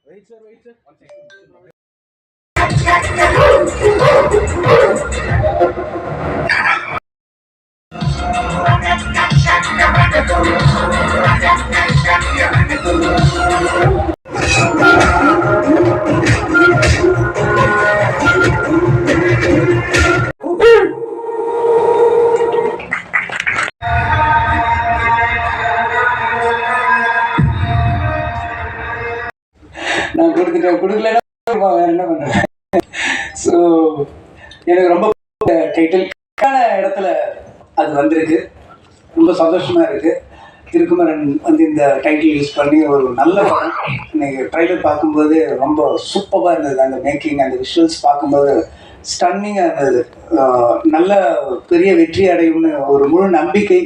Wait, sir. 1 second. நான் கொடுக்கலன்னா வேற என்ன பண்றேன். ஸோ எனக்கு ரொம்ப டைட்டிலுக்கான இடத்துல அது வந்திருக்கு. ரொம்ப சந்தோஷமா இருக்கு. திருக்குமரன் வந்து இந்த டைட்டில் யூஸ் பண்ணி ஒரு நல்ல படம். இன்னைக்கு ட்ரைலர் பார்க்கும்போது ரொம்ப சூப்பராக இருந்தது. அந்த மேக்கிங், அந்த விஷுவல்ஸ் பார்க்கும்போது ஸ்டன்னிங்காக இருந்தது. நல்ல பெரிய வெற்றி அடையும்னு ஒரு முழு நம்பிக்கை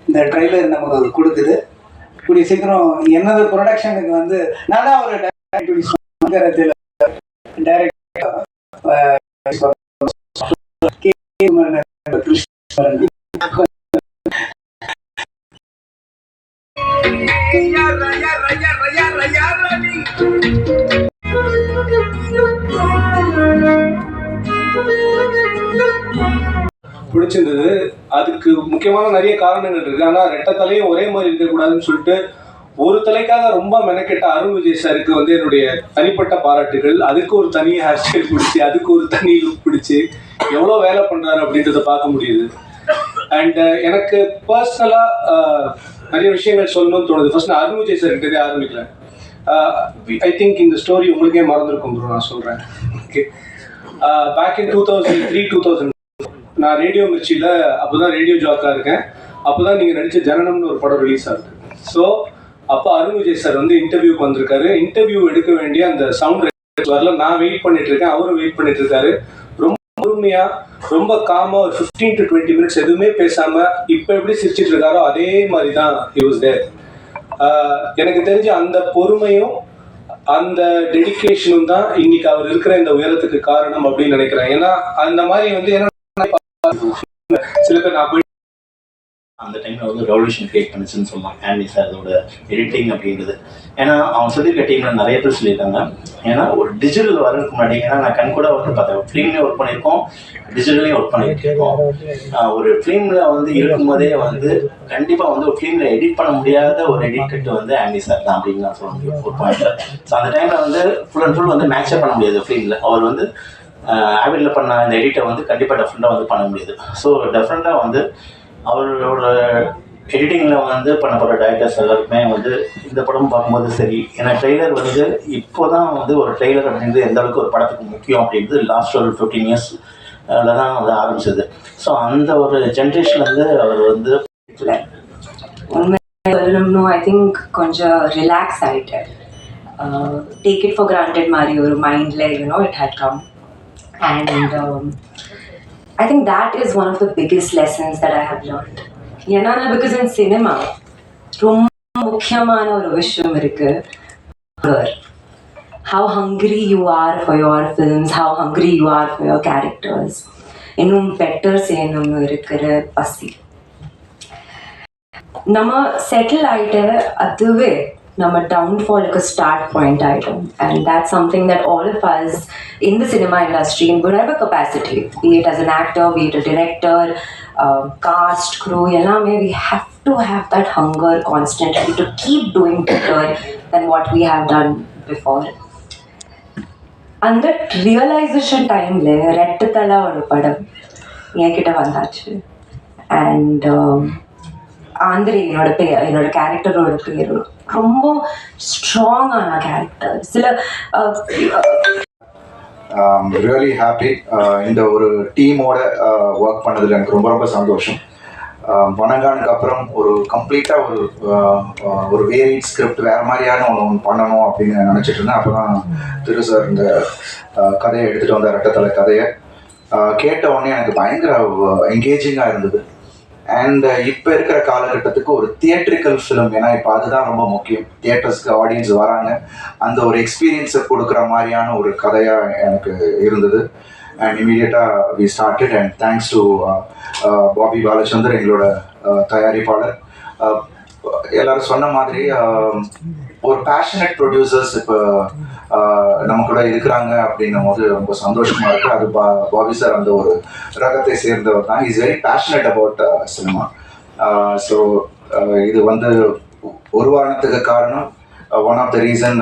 இந்த ட்ரைலர் நமக்கு கொடுக்குது. கூடிய சீக்கிரம் என்னது ப்ரொடக்ஷனுக்கு வந்து நான் தான் ஒரு பிடிச்சிருந்தது. அதுக்கு முக்கியமான நிறைய காரணங்கள் இருக்கு. ஆனால் ரெட்டை தலையும் ஒரே மாதிரி இருக்கக்கூடாதுன்னு சொல்லிட்டு ஒரு தலைக்காக ரொம்ப மெனக்கெட்ட அருண் விஜய் சாருக்கு வந்து என்னுடைய தனிப்பட்ட பாராட்டுகள். அதுக்கு ஒரு தனி ஹேர் ஸ்டைல் பிடிச்சி, அதுக்கு ஒரு தனி லுக் பிடிச்சி எவ்வளோ வேலை பண்ணுறாரு அப்படின்றத பார்க்க முடியுது. அண்ட் எனக்கு பர்சனலாக நிறைய விஷயங்கள் சொல்லணும்னு தோணுது. ஃபர்ஸ்ட் நான் அருண் விஜய் சார் கிட்டே ஆரம்பிக்கிறேன். ஐ திங்க் இந்த ஸ்டோரி உங்களுக்கே மறந்துருக்கும் ப்ரோ, நான் சொல்கிறேன். ஓகே, பேக் இன் 2003-2000 நான் ரேடியோ மிர்ச்சியில் அப்போ தான் ரேடியோ ஜாக்காக இருக்கேன். அப்போ தான் நீங்கள் நடித்த ஜனனம்னு ஒரு படம் ரிலீஸ் ஆகுது. ஸோ அப்போ அருண் விஜய் சார் வந்து இன்டர்வியூக்கு வந்திருக்காரு. இன்டர்வியூ எடுக்க வேண்டிய அந்த சவுண்ட் வரல. நான் வெயிட் பண்ணிட்டு இருக்கேன், அவரும் வெயிட் பண்ணிட்டு இருக்காரு. ரொம்ப பொறுமையாக, ரொம்ப காமாக ஒரு 15 to 20 minutes எதுவுமே பேசாமல் இப்போ எப்படி சிரிச்சிட்டு இருக்காரோ அதே மாதிரி தான் he was there. எனக்கு தெரிஞ்ச அந்த பொறுமையும் அந்த டெடிக்கேஷனும் தான் இன்னைக்கு அவர் இருக்கிற இந்த உயரத்துக்கு காரணம் அப்படின்னு நினைக்கிறேன். ஏன்னா அந்த மாதிரி வந்து சில பேர் நான் அந்த டைம்ல வந்து ரெவல்யூஷன் கிரியேட் பண்ணுச்சுன்னு சொல்லலாம் ஆண்டி சார் அதோட எடிட்டிங் அப்படின்றது. ஏன்னா அவங்க சொல்லியிருக்க டீம்ல நிறைய பேர் சொல்லியிருக்காங்க. ஏன்னா ஒரு டிஜிட்டல் வரதுக்கு முன்னாடி, ஏன்னா நான் கண் கூட வந்து பார்த்தேன், ஃபிலிம்லேயும் ஒர்க் பண்ணியிருக்கோம், டிஜிட்டல்லையும் ஒர்க் பண்ணியிருக்கோம். ஒரு ஃபிலிம்ல வந்து இருக்கும்போதே வந்து கண்டிப்பாக வந்து ஒரு ஃபிலிம்ல எடிட் பண்ண முடியாத ஒரு எடிட் கட்டு வந்து ஆண்டி சார் தான் அப்படின்னு நான் சொல்ல முடியும் ஒரு பாயிண்ட்ல. ஸோ அந்த டைம்ல வந்து ஃபுல் அண்ட் ஃபுல் வந்து மேட்சப் பண்ண முடியாது ஃபிலிம்ல. அவர் வந்து ஆவிடில் பண்ண இந்த எடிட்டை வந்து கண்டிப்பாக டெஃபரெண்டாக வந்து பண்ண முடியாது. ஸோ டெஃபரெண்டாக வந்து அவரோட எடிட்டிங்கில் வந்து பண்ண போகிற டைரக்டர்ஸ் எல்லாருக்குமே வந்து இந்த படம் பார்க்கும்போது சரி, ஏன்னா ட்ரெய்லர் வந்து இப்போ தான் வந்து ஒரு ட்ரெய்லர் அப்படின்றது எந்த அளவுக்கு ஒரு படத்துக்கு முக்கியம் அப்படின்றது லாஸ்ட் ஒரு 15 years தான் வந்து ஆரம்பிச்சது. ஸோ அந்த ஒரு ஜென்ரேஷன் வந்து அவர் வந்து ஐ திங்க் கொஞ்சம் ரிலாக்ஸ் ஆகிட்டு டேக் இட் ஃபார் கிராண்டட் மாதிரி ஒரு மைண்டில் it had come. And I think that is one of the biggest lessons that I have learned. Yenana, because in cinema, romba mukhyamana oru vishayam irukku. How hungry you are for your films, how hungry you are for your characters. Innum better seyanum irukra pasi. Nama settle aite aduve நம்ம டவுன்ஃபாலுக்கு start point ஆகிடும். And that's something that all of us in the cinema industry in whatever capacity, be it as an actor, be it a director, cast, crew, எல்லாமே we have to have that hunger constantly to keep doing better than what we have done before. அந்த realisation டைமில் ரெட்டத்தலை ஒரு படம் என்கிட்ட வந்தாச்சு. And ஆந்திரி என்னோட கேரக்டரோட பேர் ரொம்ப ஸ்ட்ராங்கான கேரக்டர். சில ரியலி ஹாப்பி இந்த ஒரு டீமோட ஒர்க் பண்ணதில் எனக்கு ரொம்ப ரொம்ப சந்தோஷம். வணங்கானுக்கு அப்புறம் ஒரு கம்ப்ளீட்டாக ஒரு வேரியட் ஸ்கிரிப்ட் வேறு மாதிரியான ஒன்று பண்ணணும் அப்படின்னு நினச்சிட்டு இருந்தேன். அப்போ தான் திரு சார் இந்த கதையை எடுத்துகிட்டு வந்தார். ரெட்டத்தலை கதையை கேட்ட உடனே எனக்கு பயங்கர என்கேஜிங்காக இருந்தது. அண்ட் இப்போ இருக்கிற காலகட்டத்துக்கு ஒரு தியேட்ரிக்கல் ஃபிலிம், ஏன்னா இப்போ அதுதான் ரொம்ப முக்கியம். தியேட்டர்ஸ்க்கு ஆடியன்ஸ் வராங்க, அந்த ஒரு எக்ஸ்பீரியன்ஸை கொடுக்குற மாதிரியான ஒரு கதையாக எனக்கு இருந்தது. அண்ட் இமீடியட்டாக we started. And thanks to Bobby Balachandar, எங்களோட தயாரிப்பாளர். எல்லோரும் சொன்ன மாதிரி ஒரு பேஷனட் ப்ரொடியூசர்ஸ் இப்போ நம்ம கூட இருக்கிறாங்க அப்படின்னும் போது ரொம்ப சந்தோஷமா இருக்கு. அது பாபி சார் அந்த ஒரு ரகத்தை சேர்ந்தவர் தான். Is very passionate about cinema. So இது வந்து ஒரு வாரணத்துக்கு காரணம் one of the reason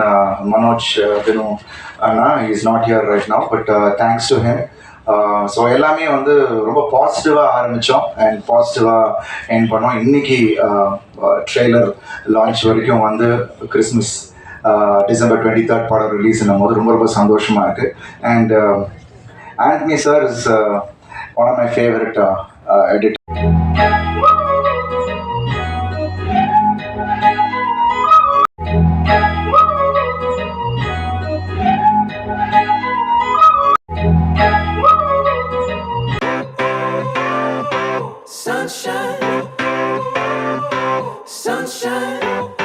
Manoj Dinu அண்ணா is not here right now, but thanks to him. So எல்லாமே வந்து ரொம்ப பாசிட்டிவாக ஆரம்பித்தோம் அண்ட் பாசிட்டிவாக என் பண்ணோம். இன்னைக்கு ட்ரெய்லர் லான்ச் வரைக்கும் வந்து கிறிஸ்மஸ் டிசம்பர் 23 படம் ரிலீஸ்னும் போது ரொம்ப ரொம்ப சந்தோஷமாக இருக்குது. And Antony sir is one of my favourite editor. Sunshine, sunshine.